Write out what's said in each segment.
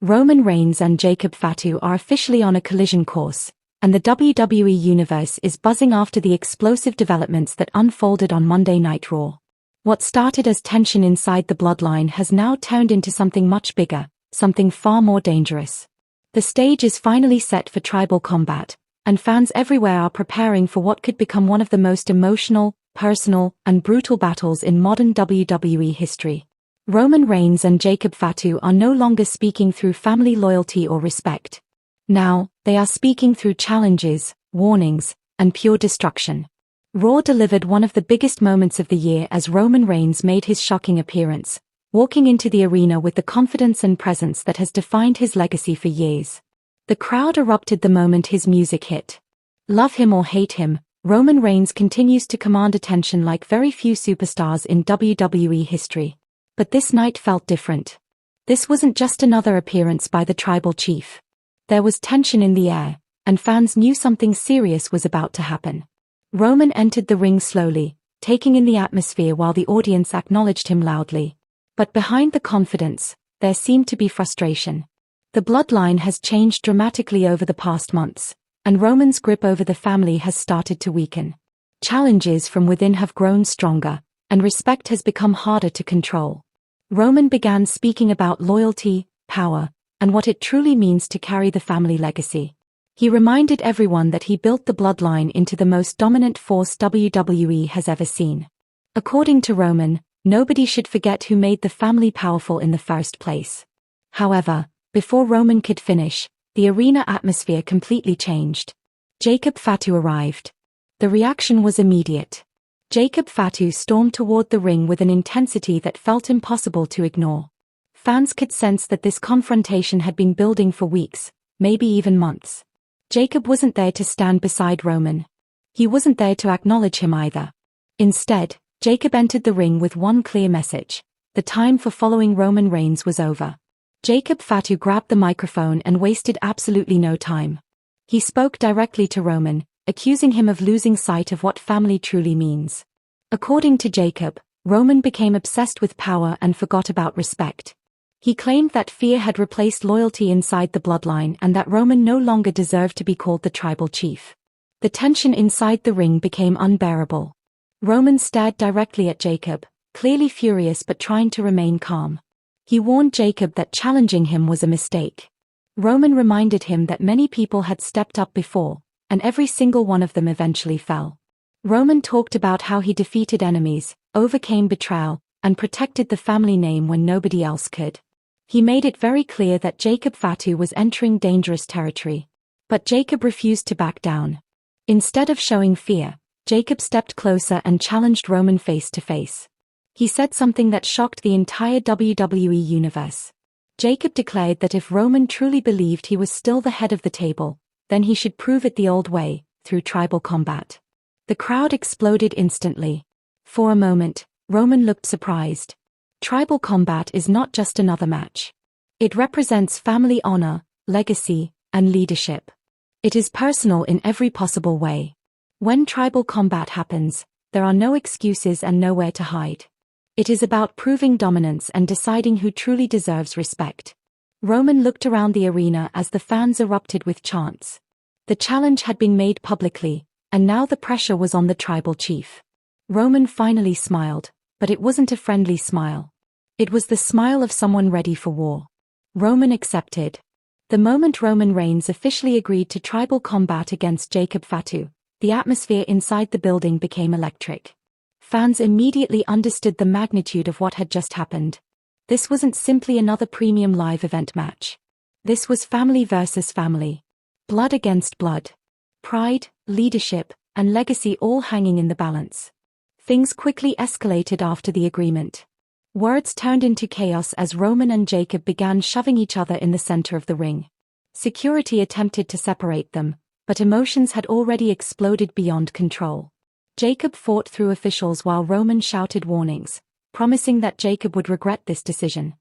Roman Reigns and Jacob Fatu are officially on a collision course, and the WWE Universe is buzzing after the explosive developments that unfolded on Monday Night Raw. What started as tension inside the Bloodline has now turned into something much bigger, something far more dangerous. The stage is finally set for tribal combat, and fans everywhere are preparing for what could become one of the most emotional, personal, and brutal battles in modern WWE history. Roman Reigns and Jacob Fatu are no longer speaking through family loyalty or respect. Now, they are speaking through challenges, warnings, and pure destruction. Raw delivered one of the biggest moments of the year as Roman Reigns made his shocking appearance, walking into the arena with the confidence and presence that has defined his legacy for years. The crowd erupted the moment his music hit. Love him or hate him, Roman Reigns continues to command attention like very few superstars in WWE history. But this night felt different. This wasn't just another appearance by the tribal chief. There was tension in the air, and fans knew something serious was about to happen. Roman entered the ring slowly, taking in the atmosphere while the audience acknowledged him loudly. But behind the confidence, there seemed to be frustration. The Bloodline has changed dramatically over the past months, and Roman's grip over the family has started to weaken. Challenges from within have grown stronger, and respect has become harder to control. Roman began speaking about loyalty, power, and what it truly means to carry the family legacy. He reminded everyone that he built the Bloodline into the most dominant force WWE has ever seen. According to Roman, nobody should forget who made the family powerful in the first place. However, before Roman could finish, the arena atmosphere completely changed. Jacob Fatu arrived. The reaction was immediate. Jacob Fatu stormed toward the ring with an intensity that felt impossible to ignore. Fans could sense that this confrontation had been building for weeks, maybe even months. Jacob wasn't there to stand beside Roman. He wasn't there to acknowledge him either. Instead, Jacob entered the ring with one clear message: the time for following Roman Reigns was over. Jacob Fatu grabbed the microphone and wasted absolutely no time. He spoke directly to Roman, accusing him of losing sight of what family truly means. According to Jacob, Roman became obsessed with power and forgot about respect. He claimed that fear had replaced loyalty inside the Bloodline and that Roman no longer deserved to be called the tribal chief. The tension inside the ring became unbearable. Roman stared directly at Jacob, clearly furious but trying to remain calm. He warned Jacob that challenging him was a mistake. Roman reminded him that many people had stepped up before, and every single one of them eventually fell. Roman talked about how he defeated enemies, overcame betrayal, and protected the family name when nobody else could. He made it very clear that Jacob Fatu was entering dangerous territory. But Jacob refused to back down. Instead of showing fear, Jacob stepped closer and challenged Roman face to face. He said something that shocked the entire WWE Universe. Jacob declared that if Roman truly believed he was still the head of the table, then he should prove it the old way, through tribal combat. The crowd exploded instantly. For a moment, Roman looked surprised. Tribal combat is not just another match. It represents family honor, legacy, and leadership. It is personal in every possible way. When tribal combat happens, there are no excuses and nowhere to hide. It is about proving dominance and deciding who truly deserves respect. Roman looked around the arena as the fans erupted with chants. The challenge had been made publicly, and now the pressure was on the tribal chief. Roman finally smiled, but it wasn't a friendly smile. It was the smile of someone ready for war. Roman accepted. The moment Roman Reigns officially agreed to tribal combat against Jacob Fatu, the atmosphere inside the building became electric. Fans immediately understood the magnitude of what had just happened. This wasn't simply another premium live event match. This was family versus family. Blood against blood. Pride, leadership, and legacy all hanging in the balance. Things quickly escalated after the agreement. Words turned into chaos as Roman and Jacob began shoving each other in the center of the ring. Security attempted to separate them, but emotions had already exploded beyond control. Jacob fought through officials while Roman shouted warnings, promising that Jacob would regret this decision.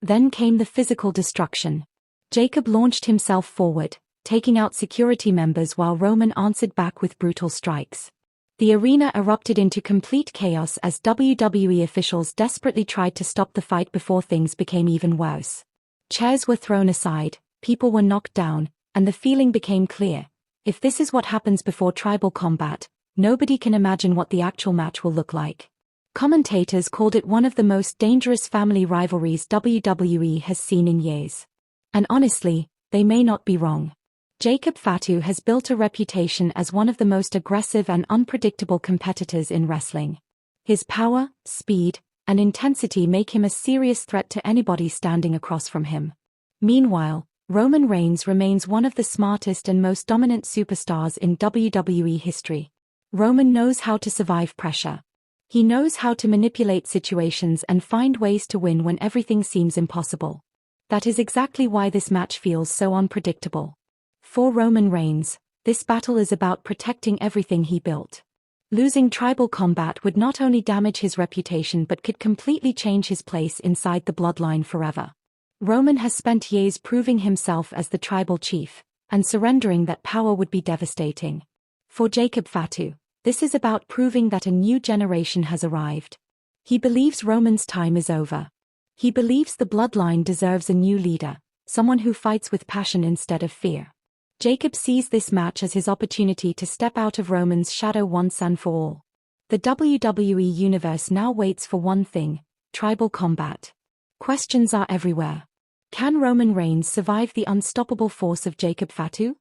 Then came the physical destruction. Jacob launched himself forward, taking out security members while Roman answered back with brutal strikes. The arena erupted into complete chaos as WWE officials desperately tried to stop the fight before things became even worse. Chairs were thrown aside, people were knocked down, and the feeling became clear. If this is what happens before tribal combat, nobody can imagine what the actual match will look like. Commentators called it one of the most dangerous family rivalries WWE has seen in years. And honestly, they may not be wrong. Jacob Fatu has built a reputation as one of the most aggressive and unpredictable competitors in wrestling. His power, speed, and intensity make him a serious threat to anybody standing across from him. Meanwhile, Roman Reigns remains one of the smartest and most dominant superstars in WWE history. Roman knows how to survive pressure. He knows how to manipulate situations and find ways to win when everything seems impossible. That is exactly why this match feels so unpredictable. For Roman Reigns, this battle is about protecting everything he built. Losing tribal combat would not only damage his reputation but could completely change his place inside the bloodline forever. Roman has spent years proving himself as the tribal chief, and surrendering that power would be devastating. For Jacob Fatu, this is about proving that a new generation has arrived. He believes Roman's time is over. He believes the bloodline deserves a new leader, someone who fights with passion instead of fear. Jacob sees this match as his opportunity to step out of Roman's shadow once and for all. The WWE Universe now waits for one thing: tribal combat. Questions are everywhere. Can Roman Reigns survive the unstoppable force of Jacob Fatu?